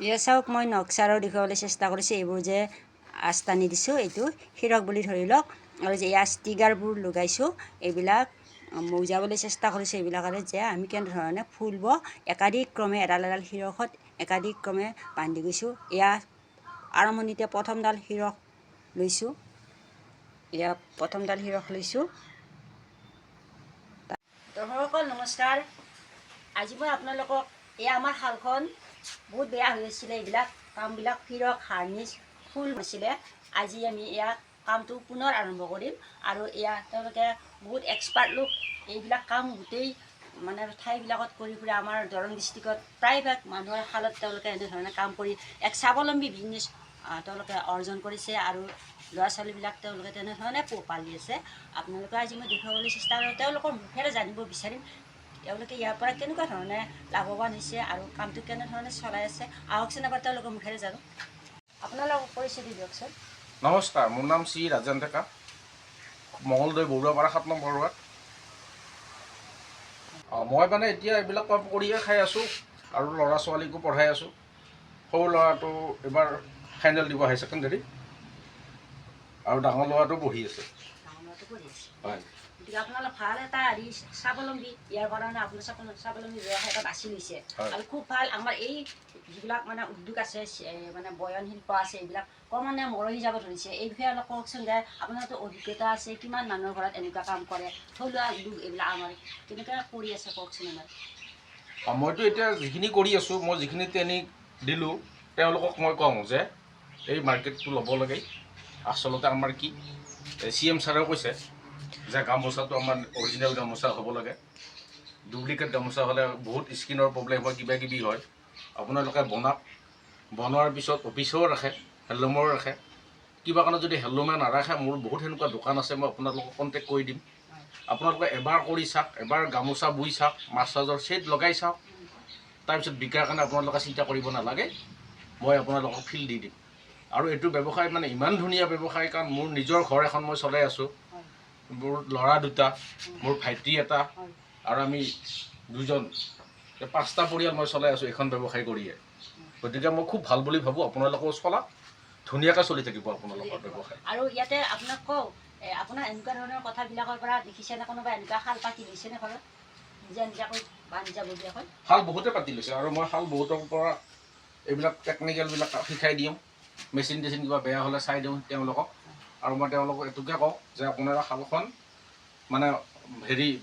ইয়ে চাওক মই নক্সাৰো দেখুৱাবলৈ চেষ্টা কৰিছোঁ। এইবোৰ যে আস্তানি দিছোঁ এইটো হিৰক বুলি ধৰি লওক, আৰু যে ইয়াৰ ষ্টিকাৰবোৰ লগাইছোঁ এইবিলাক মৌজাবলৈ চেষ্টা কৰিছোঁ। এইবিলাকেৰে যে আমি কেনেধৰণে ফুলব একাধিক ক্ৰমে এডাল এডাল হিৰকত একাধিক ক্ৰমে বান্ধি গৈছোঁ। এয়া আৰম্ভণিতে প্ৰথমডাল হিৰক লৈছোঁ, এয়া প্ৰথমডাল হিৰক লৈছোঁ। দৰ্শকসকল নমস্কাৰ। আজি মই আপোনালোকক এয়া আমাৰ শালখন বহুত বেয়া হৈ আছিলে, এইবিলাক কামবিলাক হিৰক হাৰ্নিছ ফুল হৈছিলে। আজি আমি এয়া কামটো পুনৰ আৰম্ভ কৰিম, আৰু এয়া তেওঁলোকে বহুত এক্সপাৰ্ট লোক, এইবিলাক কাম গোটেই মানে ঠাইবিলাকত কৰি ফুৰে। আমাৰ দৰং ডিষ্ট্ৰিক্টত প্ৰায়ভাগ মানুহৰ শালত তেওঁলোকে এনেধৰণে কাম কৰি এক স্বাৱলম্বী বিজনেছ তেওঁলোকে অৰ্জন কৰিছে, আৰু ল'ৰা ছোৱালীবিলাক তেওঁলোকে তেনেধৰণে পোহপাল দি আছে। আপোনালোকে আজি মই দেখুৱাবলৈ চেষ্টা কৰোঁ, তেওঁলোকৰ মুখেৰে জানিব বিচাৰিম তেওঁলোকে ইয়াৰ পৰা কেনেকুৱা ধৰণে লাভৱান হৈছে আৰু কামটো কেনেধৰণে চলাই আছে। আহকচোন এবাৰ তেওঁলোকৰ মুখেৰে জানো। আপোনালোকক পৰিচয় দি দিয়কচোন। নমস্কাৰ, মোৰ নাম শ্ৰী ৰাজেন ডেকা, মঙলদৈ বৰুৱাপাৰা 7 নম্বৰ ৱাৰ্ড। মই মানে এতিয়া এইবিলাক কাম কৰিয়ে খাই আছোঁ, আৰু ল'ৰা ছোৱালীকো পঢ়াই আছোঁ। সৰু ল'ৰাটো এইবাৰ ফাইনেল দিব হাই ছেকেণ্ডেৰী, আৰু ডাঙৰ ল'ৰাটো পঢ়ি আছে। হয়, গতিকে আপোনালোক ভাল এটা স্বাৱলম্বী, ইয়াৰ কাৰণে আপোনাৰ স্বাৱলম্বী ব্যৱসায় এটা বাছি লৈছে, আৰু খুব ভাল। আমাৰ এই যিবিলাক মানে উদ্যোগ আছে, মানে বয়ন শিল্প আছে, এইবিলাক ক্ৰমান্বয়ে মৰহি যাব ধৰিছে। এই বিষয়ে অলপ কওকচোন যে আপোনাৰতো অভিজ্ঞতা আছে, কিমান মানুহৰ ঘৰত এনেকুৱা কাম কৰে, থলুৱা উদ্যোগ এইবিলাক আমাৰ কেনেকৈ কৰি আছে কওকচোন আমাৰ। মইতো এতিয়া যিখিনি কৰি আছোঁ, মই যিখিনি ট্ৰেইনিং দিলোঁ তেওঁলোকক মই কওঁ যে এই মাৰ্কেটটো ল'ব লাগে। আচলতে আমাৰ কি CM ছাৰেও কৈছে যে গামোচাটো আমাৰ অৰিজিনেল গামোচা হ'ব লাগে। ডুপ্লিকেট গামোচা হ'লে বহুত স্কিনৰ প্ৰব্লেম হয়, কিবা কিবি হয়। আপোনালোকে বনোৱাৰ পিছত অফিচেও ৰাখে, হেণ্ডলুমৰো ৰাখে। কিবা কাৰণত যদি হেণ্ডলুমে নাৰাখে, মোৰ বহুত সেনেকুৱা দোকান আছে, মই আপোনালোকক কণ্টেক্ট কৰি দিম। আপোনালোকে এবাৰ কৰি চাওক, এবাৰ গামোচা বৈ চাওক, মাছাজৰ ছেট লগাই চাওক, তাৰপিছত বিকাৰ কাৰণে আপোনালোকে চিন্তা কৰিব নালাগে, মই আপোনালোকক ফিল দি দিম। আৰু এইটো ব্যৱসায় মানে ইমান ধুনীয়া ব্যৱসায়, কাৰণ মোৰ নিজৰ ঘৰ এখন মই চলাই আছোঁ, মোৰ ল'ৰা দুটা, মোৰ ভাইটি এটা, আৰু আমি দুজন, 5টা পৰিয়াল মই চলাই আছোঁ এখন ব্যৱসায় কৰিয়ে। গতিকে মই খুব ভাল বুলি ভাবোঁ। আপোনালোকেও চলাওক, ধুনীয়াকৈ চলি থাকিব আপোনালোকৰ ব্যৱসায়। আৰু ইয়াতে আপোনাক কওঁ, আপোনাৰ এনেকুৱা ধৰণৰ কথাবিলাকৰ পৰা দেখিছেনে কোনোবা এনেকুৱা শাল পাতি লৈছেনে ঘৰত নিজা নিজাকৈ বা নিজাববীয়াকৈ? শাল বহুতে পাতি লৈছে, আৰু মই শাল বহুতৰ পৰা এইবিলাক টেকনিকেলবিলাক শিকাই দিওঁ। মেচিন টেচিন কিবা বেয়া হ'লে চাই দিওঁ তেওঁলোকক, আৰু মই তেওঁলোকক এইটোকে কওঁ যে আপোনালোকে শালখন মানে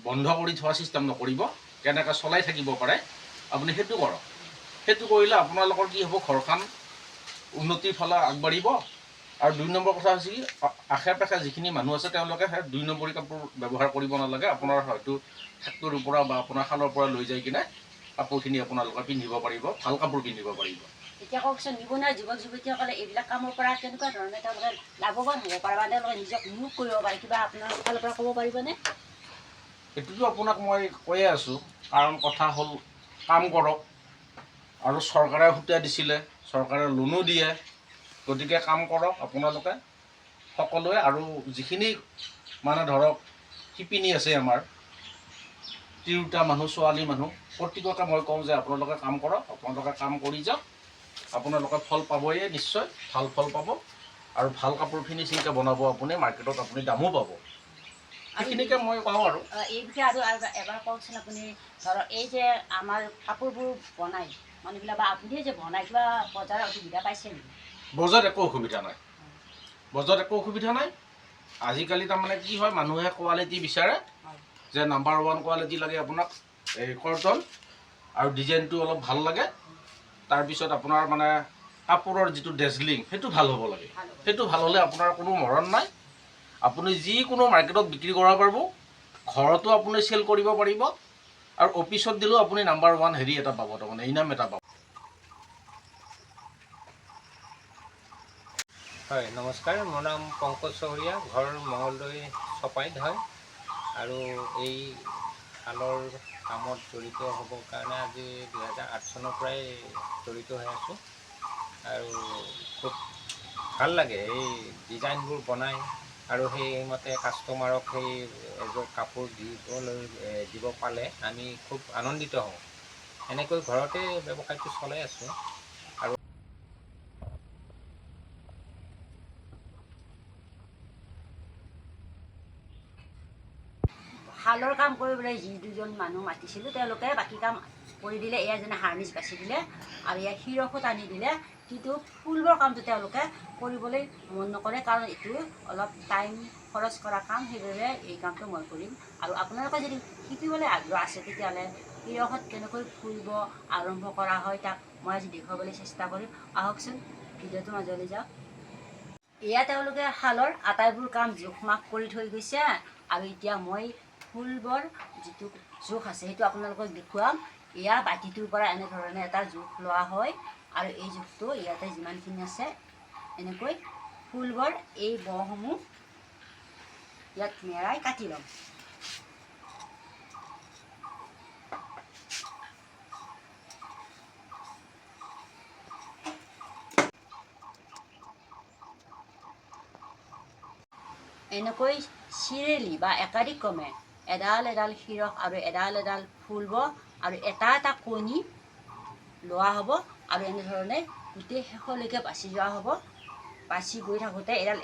বন্ধ কৰি থোৱা ছিষ্টেম নকৰিব, কেনেকৈ চলাই থাকিব পাৰে আপুনি সেইটো কৰক। সেইটো কৰিলে আপোনালোকৰ কি হ'ব, ঘৰখন উন্নতিৰ ফালে আগবাঢ়িব। আৰু 2 নম্বৰ কথা হৈছে কি, আশে পাশে যিখিনি মানুহ আছে তেওঁলোকে 2 নম্বৰী কাপোৰ ব্যৱহাৰ কৰিব নালাগে। আপোনাৰ হয়তো ফেক্টৰীৰ পৰা বা আপোনাৰ শালৰ পৰা লৈ যাই কিনে কাপোৰখিনি আপোনালোকে পিন্ধিব পাৰিব, ভাল কাপোৰ পিন্ধিব পাৰিব। এতিয়া কওকচোন, নিবনুৱা যুৱক যুৱতীসকলে এইবিলাক কামৰ পৰা কেনেকুৱা ধৰণে তেওঁলোকে লাভৱান হ'ব পাৰে, বা তেওঁলোকে নিজক নিয়োগ কৰিব পাৰে, কিবা আপোনাৰ ফালৰ পৰা ক'ব পাৰিবনে? এইটোতো আপোনাক মই কৈয়ে আছোঁ, কাৰণ কথা হ'ল কাম কৰক, আৰু চৰকাৰে সুবিধা দিছিলে, চৰকাৰে লোনো দিয়ে। গতিকে কাম কৰক আপোনালোকে সকলোৱে, আৰু যিখিনি মানে ধৰক শিপিনী আছে আমাৰ তিৰোতা মানুহ, ছোৱালী মানুহ, প্ৰত্যেককে মই কওঁ যে আপোনালোকে কাম কৰক, আপোনালোকে কাম কৰি যাওক, আপোনালোকে ফল পাবয়ে নিশ্চয়, ভাল ফল পাব, আৰু ভাল কাপোৰ ফিনিচিংকৈ বনাব আপুনি, মাৰ্কেটত আপুনি দামো পাব। সেইখিনিকে মই কওঁ। আৰু এই বিষয়ে আৰু এবাৰ কওকচোন আপুনি। ধৰক এই যে আমাৰ কাপোৰবোৰ বনাই মানুহবিলাক, বা আপুনিয়ে যে বনাই, কিবা বজাৰৰ অসুবিধা পাইছে নেকি? বজাৰত একো অসুবিধা নাই, বজাৰত একো অসুবিধা নাই। আজিকালি তাৰমানে কি হয়, মানুহে কোৱালিটি বিচাৰে, যে নাম্বাৰ 1 কোৱালিটি লাগে আপোনাক, এই কটন, আৰু ডিজাইনটো অলপ ভাল লাগে। তাৰপিছত আপোনাৰ মানে কাপোৰৰ যিটো ডেজলিং সেইটো ভাল হ'ব লাগে। সেইটো ভাল হ'লে আপোনাৰ কোনো মৰণ নাই, আপুনি যিকোনো মাৰ্কেটত বিক্ৰী কৰিব পাৰিব, ঘৰতো আপুনি চেল কৰিব পাৰিব, আৰু অফিচত দিলেও আপুনি নাম্বাৰ 1 এটা পাব, তাৰমানে ইনাম এটা পাব। হয়, নমস্কাৰ, মোৰ নাম পংকজ চহৰীয়া, ঘৰ মঙলদৈ চপাইত হয়। আৰু এই শালৰ কামত জড়িত হ'বৰ কাৰণে আজি 2008 চনৰ পৰাই জড়িত হৈ আছোঁ। আৰু খুব ভাল লাগে এই ডিজাইনবোৰ বনাই, আৰু সেইমতে কাষ্টমাৰক সেই এযোৰ কাপোৰ দিব পালে আমি খুব আনন্দিত হওঁ। এনেকৈ ঘৰতে ব্যৱসায়টো চলাই আছোঁ। আৰু শালৰ কাম কৰিবলৈ যি দুজন মানুহ মাতিছিলোঁ তেওঁলোকে বাকী কাম কৰি দিলে। এয়া যেনে হাৰ্নিছ বাছি দিলে আৰু ইয়াৰ শিৰখো টানি দিলে, কিন্তু ফুলবৰ কামটো তেওঁলোকে কৰিবলৈ মন নকৰে, কাৰণ এইটো অলপ টাইম খৰচ কৰা কাম, সেইবাবে এই কামটো মই কৰিম। আৰু আপোনালোকে যদি শিকিবলৈ আগ্ৰহ আছে তেতিয়াহ'লে শিৰখত কেনেকৈ ফুলব আৰম্ভ কৰা হয় তাক মই আজি দেখুৱাবলৈ চেষ্টা কৰিম। আহকচোন ভিডিঅ'টো মাজলৈ যাওক। এয়া তেওঁলোকে শালৰ আটাইবোৰ কাম জোখ মাখ কৰি থৈ গৈছে, আৰু এতিয়া মই ফুলবৰ যিটো জোখ আছে সেইটো আপোনালোকক দেখুৱাম। এয়া বাতিটোৰ পৰা এনেধৰণে এটা জোখ লোৱা হয়, আৰু এই জোখটো ইয়াতে যিমানখিনি আছে এনেকৈ ফুলবৰ এই বসমূহ ইয়াত মেৰাই কাটি ল'ম। এনেকৈ চিৰেলি বা একাদিক্ৰমে এডাল এডাল শিৰখ আৰু এডাল এডাল ফুলব, আৰু এটা এটা কণী লোৱা হ'ব, আৰু এনেধৰণে গোটেই শেষলৈকে বাছি যোৱা হ'ব। বাছি গৈ থাকোঁতে এডাল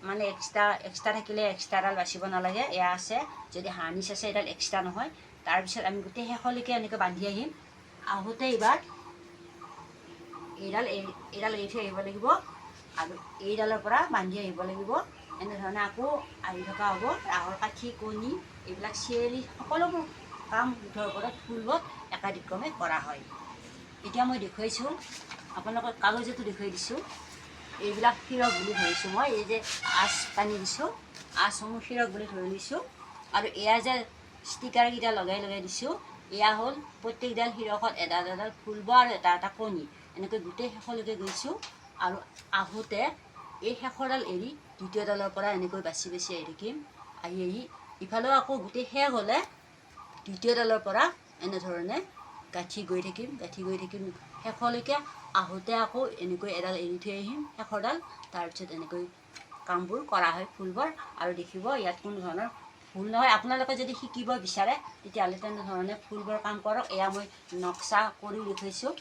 মানে এক্সট্ৰা থাকিলে এক্সট্ৰাডাল বাচিব নালাগে। এয়া আছে, যদি হাৰ্নিছ আছে এডাল এক্সট্ৰা নহয়। তাৰপিছত আমি গোটেই শেষলৈকে এনেকৈ বান্ধি আহিম। আহোঁতে এইবাৰ এইডাল এৰি থৈ আহিব লাগিব, আৰু এইডালৰ পৰা বান্ধি আহিব লাগিব। এনেধৰণে আকৌ আহি থকা হ'ব। ৰাহৰ কাঠি, কণী এইবিলাক চিৰিয়েলি সকলোবোৰ কাম মুঠৰ ওপৰত ফুলবত একাদিক্ৰমে কৰা হয়। এতিয়া মই দেখুৱাইছোঁ আপোনালোকক, কাগজতো দেখুৱাই দিছোঁ। এইবিলাক শিৰক বুলি ধৰিছোঁ মই, এই যে আঁচ টানি দিছোঁ, আঁচসমূহ শিৰক বুলি ধৰি লৈছোঁ। আৰু এয়া যে ষ্টিকাৰকেইটা লগাই লগাই দিছোঁ, এয়া হ'ল প্ৰত্যেকডাল শিৰকত এডাল এডাল ফুলব আৰু এটা এটা কণী। এনেকৈ গোটেই শেষলৈকে গৈছোঁ, আৰু আহোঁতে এই শেষৰডাল এৰি দ্বিতীয়ডালৰ পৰা এনেকৈ বাছি বাছি আহি থাকিম। আহি ইফালেও আকৌ গোটেই শেষ হ'লে দ্বিতীয়ডালৰ পৰা এনেধৰণে গাঁঠি গৈ থাকিম শেষলৈকে। আহোঁতে আকৌ এনেকৈ এডাল এৰি থৈ আহিম শেষৰডাল। তাৰপিছত এনেকৈ কামবোৰ কৰা হয় ফুলবৰ। আৰু দেখিব ইয়াত কোনো ধৰণৰ ভুল নহয়। আপোনালোকে যদি শিকিব বিচাৰে তেতিয়াহ'লে তেনেধৰণে ফুলবৰ কাম কৰক। এয়া মই নক্সা কৰি দেখুৱাইছোঁ।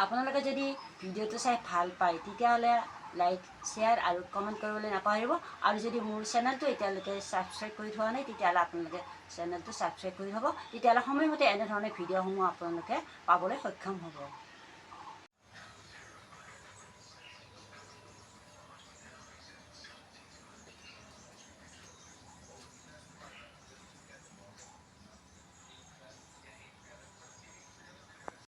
আপোনালোকে যদি ভিডিঅ'টো চাই ভাল পায় তেতিয়াহ'লে লাইক, শ্বেয়াৰ আৰু কমেণ্ট কৰিবলৈ নাপাহৰিব। আৰু যদি মোৰ চেনেলটো এতিয়ালৈকে ছাবস্ক্ৰাইব কৰি থোৱা নাই তেতিয়াহ'লে আপোনালোকে চেনেলটো ছাবস্ক্ৰাইব কৰি থ'ব। তেতিয়াহ'লে সময়মতে এনেধৰণে ভিডিঅ'সমূহ আপোনালোকে পাবলৈ সক্ষম হ'ব।